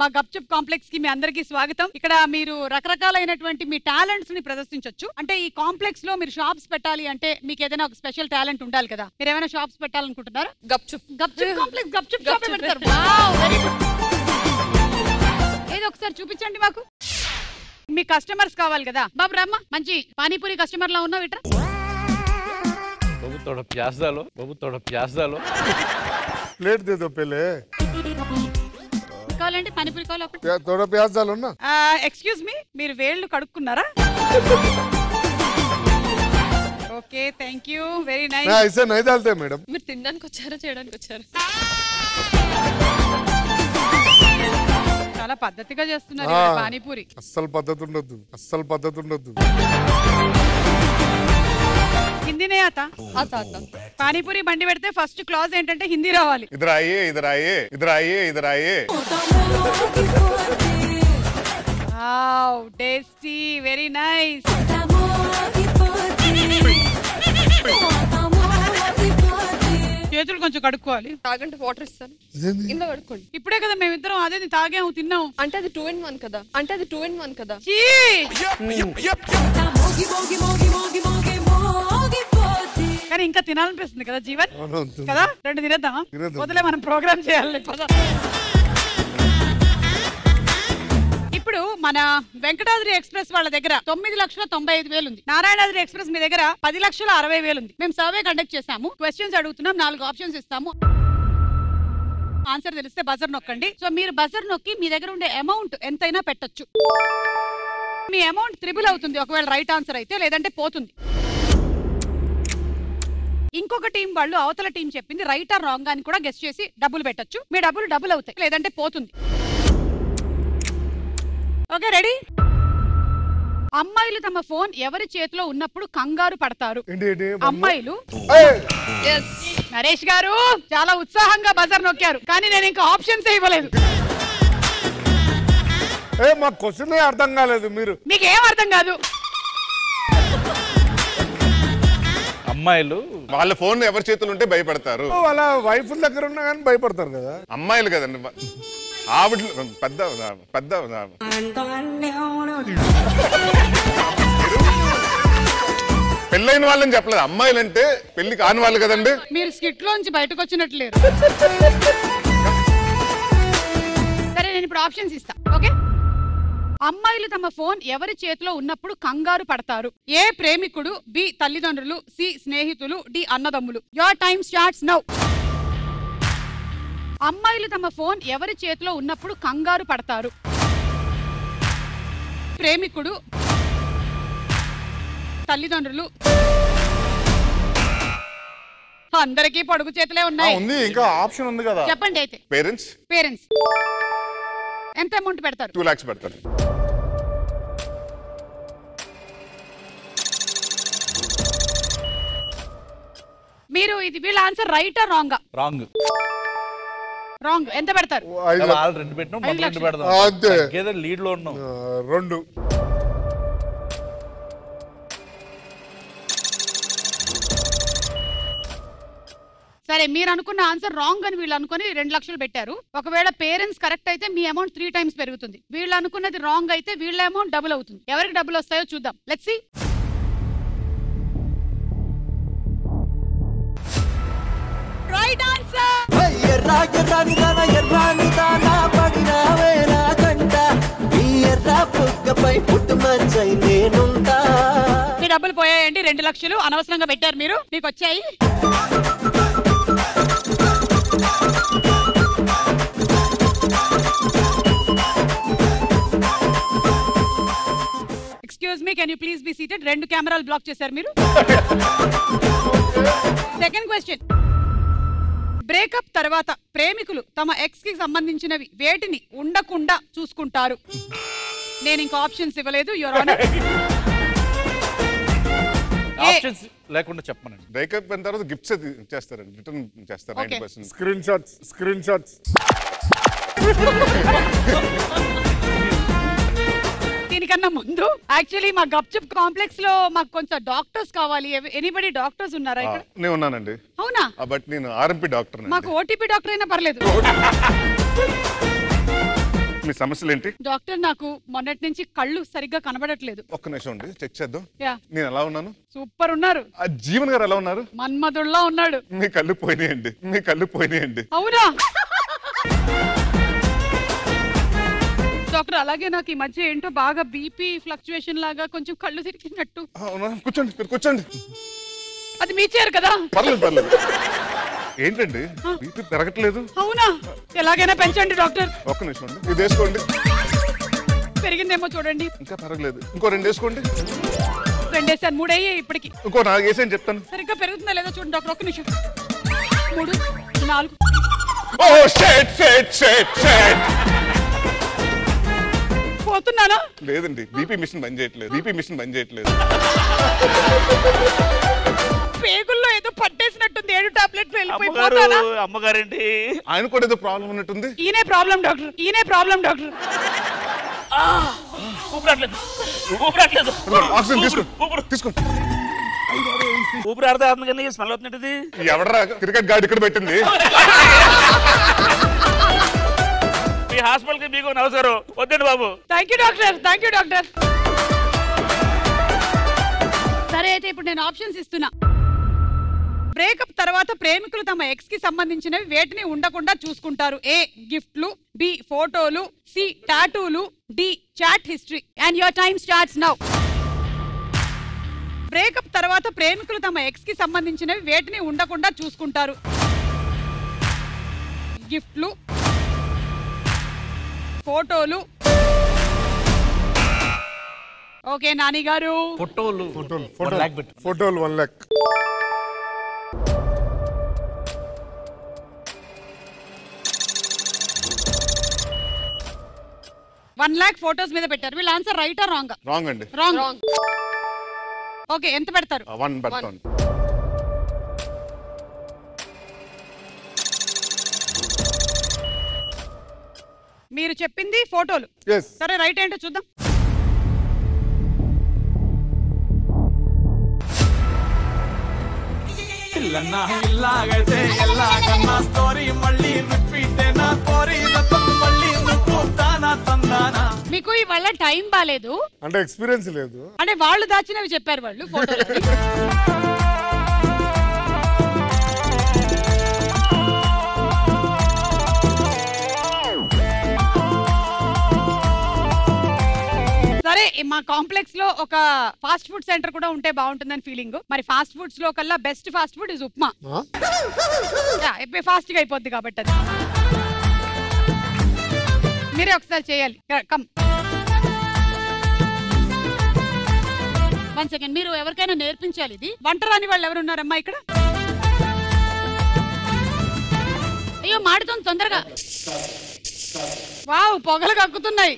మా గప్చుప్ కాంప్లెక్స్ కి మీ అందరికీ స్వాగతం. ఇక్కడ మీరు రకరకాలైనటువంటి మీ టాలెంట్స్ ని ప్రదర్శించొచ్చు. అంటే ఈ కాంప్లెక్స్ లో మీరు షాప్స్ పెట్టాలి అంటే మీకు ఏదైనా ఒక స్పెషల్ టాలెంట్ ఉండాలి కదా. మీరు ఏమైనా షాప్స్ పెట్టాలనుకుంటున్నారా? గప్చుప్ కాంప్లెక్స్ గప్చుప్ షాప్ పెడతారు. Wow, very good. ఏదో ఒకసారి చూపించండి మాకు. మీ కస్టమర్స్ కావాలి కదా. బాబు రామ్మ, మంచి పానీపూరి కస్టమర్ లా ఉన్నావు. ఇట్రా बाबू थोड़ा प्याज डालो, बाबू थोड़ा प्याज डालो. प्लेट दे दो पहले. కావాలంటే పానీపూరి కావాలి ఒకటి. थोड़ा प्याज डालो ना. ఎక్స్క్యూజ్ మీ, మీరు వేళ్ళు కడుక్కున్నారా? Okay, thank you, very nice. ऐसे नहीं डालते मैडम. మీరు తినడానికి వచ్చారా చేయడానికి వచ్చారా? చాలా పద్ధతిగా చేస్తున్నారు పానీపూరి. అస్సలు పద్ధతి ఉండదు, అస్సలు పద్ధతి ఉండదు. హిందీనే आता పానీపూరి బండి పెడితే ఫస్ట్ క్లాజ్ ఏంటంటే హిందీ రావాలి. इधर आइए, इधर आइए, इधर आइए, इधर आइए. Wow, tasty, very nice. చేతులు కొంచెం కడుక్కోవాలి. తాగంటే వాటర్ ఇస్తాను, ఇందులో కడుక్కోండి. ఇప్పుడే కదా మేమిద్దరం అదే తాగాము తిన్నాము. అంటే అది 2 in 1 కదా, అంటే అది 2 in 1 కదా. కానీ ఇంకా తినాలనిపిస్తుంది కదా జీవన్ కదా. 2 తినేద్దామా? వదిలే, మనం ప్రోగ్రామ్ చేయాలి. ఇప్పుడు మన వెంకటాద్రి ఎక్స్ప్రెస్ వాళ్ళ దగ్గర 9,95,000 ఉంది. నారాయణాద్రి ఎక్స్ప్రెస్ మీ దగ్గర 10,60,000 ఉంది. మేము సర్వే కండక్ట్ చేసాము. క్వశ్చన్స్ అడుగుతున్నాం, 4 ఆప్షన్స్ ఇస్తాము. ఆన్సర్ తెలిస్తే బజర్ నొక్కండి. సో మీరు బజర్ నొక్కి మీ దగ్గర ఉండే అమౌంట్ ఎంతైనా పెట్టొచ్చు. మీ అమౌంట్ 3 అవుతుంది ఒకవేళ రైట్ ఆన్సర్ అయితే, లేదంటే పోతుంది. ఇంకొక టీం వాళ్ళు అవతల టీం చెప్పింది రైట్ ఆర్ రాంగ్ అని కూడా గెస్ చేసి డబ్బులు పెట్టొచ్చు. మీ డబ్బులు డబుల్ అవుతాయి, లేదంటే పోతుంది. Okay, ready? అమ్మాయిలు తమ ఫోన్ ఎవరి చేతిలో ఉన్నప్పుడు కంగారు పడతారు. అమ్మాయిలు. నరేష్ గారు చాలా ఉత్సాహంగా బజర్ నొక్కారు, కానీ నేను ఇంకా ఆప్షన్స్ ఇవ్వలేదు. మా క్వశ్చన్ అర్థం కాలేదు. మీకేం అర్థం కాదు? అమ్మాయిలు వాళ్ళ ఫోన్ ఎవరి చేతులు ఉంటే భయపడతారు. వాళ్ళ వైఫ్ దగ్గర ఉన్నా కానీ భయపడతారు కదా. అమ్మాయిలు కదండి, ఆవిడ పెద్ద పెద్ద పెళ్ళైన వాళ్ళని చెప్పలేదు. అమ్మాయిలు అంటే పెళ్లి కాని వాళ్ళు కదండి. మీరు స్కిట్ లోంచి బయటకు వచ్చినట్లేరు. సరే, నేను ఇప్పుడు ఆప్షన్స్ ఇస్తా. ఓకే, అమ్మాయిలు తమ ఫోన్ ఎవరి చేతిలో ఉన్నప్పుడు కంగారు పడతారు. ఏ ప్రేమికుడు, బి తల్లిదండ్రులు, సి స్నేహితులు, డి అన్నదమ్ములు. Your time starts now. అమ్మాయిలు తమ ఫోన్ ఎవరి చేతిలో ఉన్నప్పుడు కంగారు పడతారు. ప్రేమికుడు, తల్లిదండ్రులు. అందరికీ పొడుగు చేతులే ఉన్నాయి. ఇంకా ఆప్షన్ ఉంది కదా. చెప్పండి అయితే. పేరెంట్స్. పేరెంట్స్ ఎంత అమౌంట్ పెడతారు? 2 lakhs పెడతారు. మీరు ఇది వీళ్ళ answer right are wrong? Wrong. Wrong. ఎంత పెడతారు? 2 పెట్టినాం, 2 పెడదాం. అంతే, లీడ్ లో ఉన్నాం. 2. సరే, మీరు అనుకున్న ఆన్సర్ రాంగ్ అని వీళ్ళు అనుకుని 2 లక్షలు పెట్టారు. ఒకవేళ పేరెంట్స్ కరెక్ట్ అయితే మీ అమౌంట్ 3 times పెరుగుతుంది. వీళ్ళు అనుకున్నది రాంగ్ అయితే వీళ్ళ అమౌంట్ డబుల్ అవుతుంది. ఎవరికి డబ్బులు వస్తాయో చూద్దాం. Let's see. Right answer. మీ డబ్బులు పోయాయండి. 2 లక్షలు అనవసరంగా పెట్టారు మీరు. మీకు వచ్చాయి. Excuse me, can you please be seated? 2 కెమెరాలు బ్లాక్ చేశారు మీరు. Second question. బ్రేకప్ తర్వాత ప్రేమికులు తమ ఎక్స్ కి సంబంధించినవి వేటిని ఉండకుండా చూసుకుంటారు? నేను ఇంకా ఆప్షన్స్ ఇవ్వలేదు, యువర్ ఆనర్. ఆప్షన్స్ లేకుండా చెప్పమనండి. బ్రేకప్ అయిన తర్వాత గిఫ్ట్స్ చేస్తారండి, రిటర్న్ చేస్తారు. 90%. Screen shots. దీనికన్నా ముందు యాక్చువల్లీ మా గప్చుప్ కాంప్లెక్స్ లో మాకు కొంచెం డాక్టర్స్ కావాలి. ఎనీబడి డాక్టర్స్ ఉన్నారా ఇక్కడ? నేను ఉన్నానండి. అవునా? బట్ నేను ఆర్ఎంపీ డాక్టర్. మాకు ఓటీపీ డాక్టర్ అయినా పర్లేదు. మీ సమస్యలు ఏంటి? డాక్టర్ నాకు మొన్నటి నుంచి కళ్ళు సరిగ్గా కనబడట్లేదు. ఒక్క నిమిషం అండి, చెక్ చేద్దాం. యా, నేను ఎలా ఉన్నాను? సూపర్ ఉన్నారు. ఆ జీవన్ గారు ఎలా ఉన్నారు? మన్మధుల్లా ఉన్నాడు. మీ కళ్ళు పోయినాయండి, మీ కళ్ళు పోయినాయండి. అవునా డాక్టర్? అలాగే నాకు ఈ మధ్య ఏంటో బాగా బీపీ ఫ్లక్చుయేషన్ లాగా కొంచెం కళ్ళు తిరిగినట్టు. అవునా? కూర్చోండి, మీరు కూర్చోండి. అది మీ చైర్ కదా? పర్లేదు పర్లేదు. ఏంటండి బీపీ పెరగట్లేదు? అవునా? ఎలాగైనా పెంచండి డాక్టర్. ఒక్క నిమిషం అండి, ఇది వేసుకోండి. పెరిగిందేమో చూడండి. ఇంకా పెరగలేదు, ఇంకో 2 వేసుకోండి. 2 వేసాను, 3 అయ్యాయి ఇప్పటికి. ఇంకో 4 వేసేయని చెప్తాను. సరిగ్గా పెరుగుతుందా లేదో చూడండి డాక్టర్. ఒక్క నిమిషం. 3, 4. Oh shit shit shit shit. పోతున్నానా? లేదండి, బీపీ మిషన్ బంద్ చేయట్లేదు, బీపీ మిషన్ బంద్ చేయట్లేదు. పేగుల్లో ఏదో పట్టేసినట్టుంది. 7 టాబ్లెట్లు వెళ్ళిపోయిపోతానా? అమ్మగారేంటి? ఆయన కూడా ఏదో ప్రాబ్లం ఉన్నట్టుంది. ఈయనే ప్రాబ్లం డాక్టర్, ఈయనే ప్రాబ్లం డాక్టర్. ఊపిరాట్లేదు. ఆక్సిజన్ తీసుకోండి, తీసుకోండి. ఊపిరి ఆడతా కానీ స్మెల్ అవుతున్నట్టు. ఎవడరా క్రికెట్ గార్డ్ ఇక్కడ పెట్టింది? మీ హాస్పిటల్ కి మీకు నమస్కారం. వద్దండి బాబు. Thank you doctor, thank you doctor. సరే అయితే ఇప్పుడు నేను ఆప్షన్స్ ఇస్తున్నా. బ్రేకప్ తర్వాత ప్రేమికులు తమ ఎక్స్ కి సంబంధించినవి వేటిని ఉండకుండా చూసుకుంటారు. ఏ గిఫ్ట్లు, బి ఫోటోలు, సి టాటూలు, D chat history. And your time starts now. Breakup తర్వాత ప్రేమికులు తమ ఎక్స్ కి సంబంధించినవి వేటిని ఉండకుండా చూసుకుంటారు. గిఫ్ట్లు, ఫోటోలు. ఓకే నాని గారు. ఫోటోలు. ఫోటోలు 1 lakh. $1 lakh ఫోటోస్ మీద పెట్టారు. వీళ్ళ ఆన్సర్ రైటా రాంగ్? రాంగ్ అండి. రాంగ్. ఓకే, ఎంత పెడతారు? 1 పెడతాను. మీరు చెప్పింది ఫోటోలు. సరే రైట్ ఏంటో చూద్దాం. మీకు ఇవాళ టైం బాలేదు అంటే ఎక్స్పీరియన్స్ లేదు అంటే వాళ్ళు దాచినవి చెప్పారు వాళ్ళు ఫోటోలు. సరే మా కాంప్లెక్స్ లో ఒక ఫాస్ట్ ఫుడ్ సెంటర్ కూడా ఉంటే బాగుంటుందని ఫీలింగ్. మరి ఫాస్ట్ ఫుడ్స్ లో కల్లా best fast food is upma. Fast గా అయిపోద్ది కాబట్టి అది మీరే ఒకసారి చేయాలి. Come 1 second. మీరు ఎవరికైనా నేర్పించాలి ఇది. వంట రాని వాళ్ళు ఎవరు ఉన్నారమ్మా ఇక్కడ? అయ్యో మాడుతుంది తొందరగా. వావ్, పొగలు కక్కుతున్నాయి.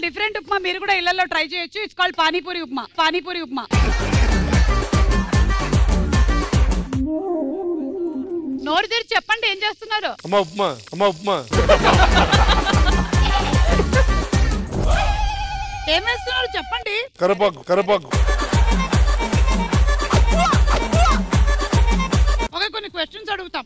డిఫరెంట్ ఉప్మా, మీరు కూడా ఇళ్లలో ట్రై చేయొచ్చు. It's called panipuri upma. పానీపూరి ఉప్మా. నోరు తెరిచి చెప్పండి ఏం చేస్తున్నారు. అమ్మా ఉప్మా, అమ్మా ఉప్మా. ఏం వేస్తున్నారు చెప్పండి. కరపాకు, కరపాకు. ఓకే, కొన్ని క్వశ్చన్స్ అడుగుతాం.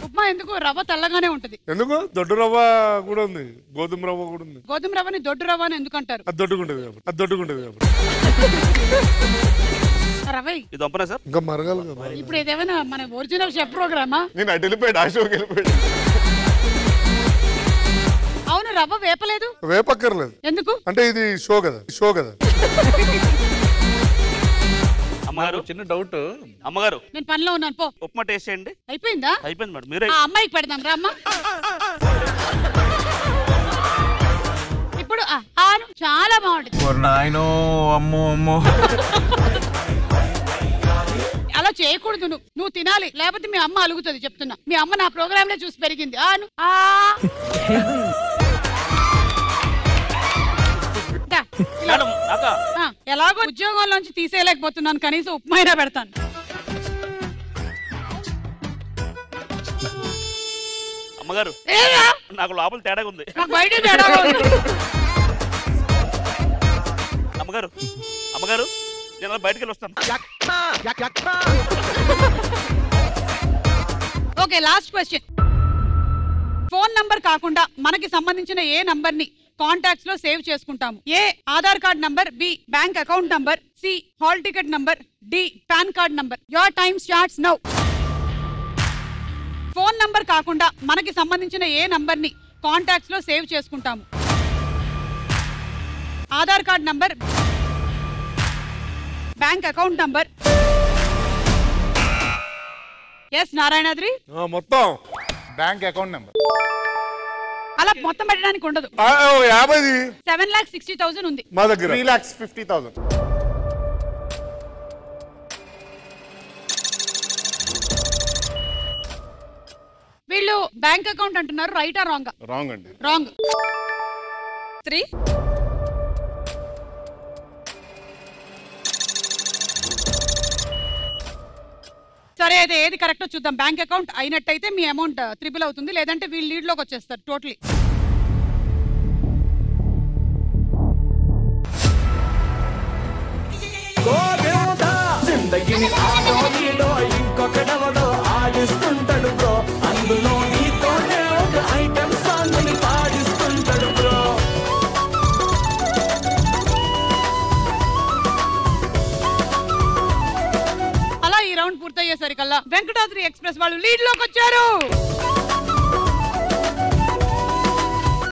ఉప్మా ఎందుకు రవ్వ తెల్లగానే ఉంటది? ఎందుకు? దొడ్డు రవ్వ కూడా ఉంది, గోధుమ రవ్వ కూడా ఉంది. గోధుమ రవ్వని దొడ్డు రవ్వ అని ఎందుకు అంటారు? అది దొడ్డుకుంటది కాబట్టి, అది దొడ్డుకుంటది కాబట్టి. రవ్వ ఇంకా మరగాలి కదా. ఇప్పుడు ఏదేమైనా మన ఒరిజినల్ షెఫ్ ప్రోగ్రామా? నేను అటు వెళ్ళిపోయాడు, ఆ షోకి వెళ్ళిపోయాడు. అవును, రవ్వ వేపలేదు. వేపక్కర్లేదు. ఎందుకు అంటే ఇది షో కదా, షో కదా. అమ్మగారు చిన్న డౌట్. అమ్మగారు నేను పనిలో ఉన్నాను, పో. ఉప్మా టేస్ట్ చేయండి. అయిపోయిందా? అయిపోయింది మేడం. మీరే ఆ అమ్మాయికి పెడదాం రా అమ్మ. ఇప్పుడు చాలా బాగుంటుంది. అలా చేయకూడదు. నువ్వు తినాలి, లేకపోతే మీ అమ్మ అలుగుతుంది. చెప్తున్నా, మీ అమ్మ నా ప్రోగ్రామ్ లో చూసి పెరిగింది. ఎలాగో ఉద్యోగంలోంచి తీసేయలేకపోతున్నాను, కనీసం ఉప్మా అయినా పెడతాను. అమ్మగారు నాకు లోపల తేడాగా ఉంది. బయట తేడాగా ఉంది. అమ్మగారు, అమ్మగారు నేను అలా బయటికి వెళ్ళి వస్తాను. Okay last question. Phone number కాకుండా మనకి సంబంధించిన ఏ నంబర్ ని కాంటాక్ట్స్ లో సేవ్ చేసుకుంటాము? A Aadhaar card number, B bank account number, C hall ticket number, D PAN card number. Your time starts now. Phone number కాకుండా మనకి సంబంధించిన ఏ నంబర్ ని కాంటాక్ట్స్ లో సేవ్ చేసుకుంటాము? Aadhaar card number, bank account number. S Narayanadri. మొత్తం bank account number. అలా మొత్తం పెట్టడానికి ఉండదు. 50 7,60,000 ఉంది మా దగ్గర. 3,50,000. వీళ్ళు బ్యాంక్ అకౌంట్ అంటున్నారు. రైటా రాంగ్? రాంగ్ అండి. రాంగ్. 3. సరే అయితే ఏది కరెక్టో చూద్దాం. బ్యాంక్ అకౌంట్ అయినట్టయితే మీ అమౌంట్ ట్రిపుల్ అవుతుంది, లేదంటే వీళ్ళు లీడ్ లోకి వచ్చేస్తారు టోటలీ. అలా ఈ రౌండ్ పూర్తయ్యేసరికల్లా వెంకటాద్రి ఎక్స్ప్రెస్ వాళ్ళు లీడ్ లోకి వచ్చారు.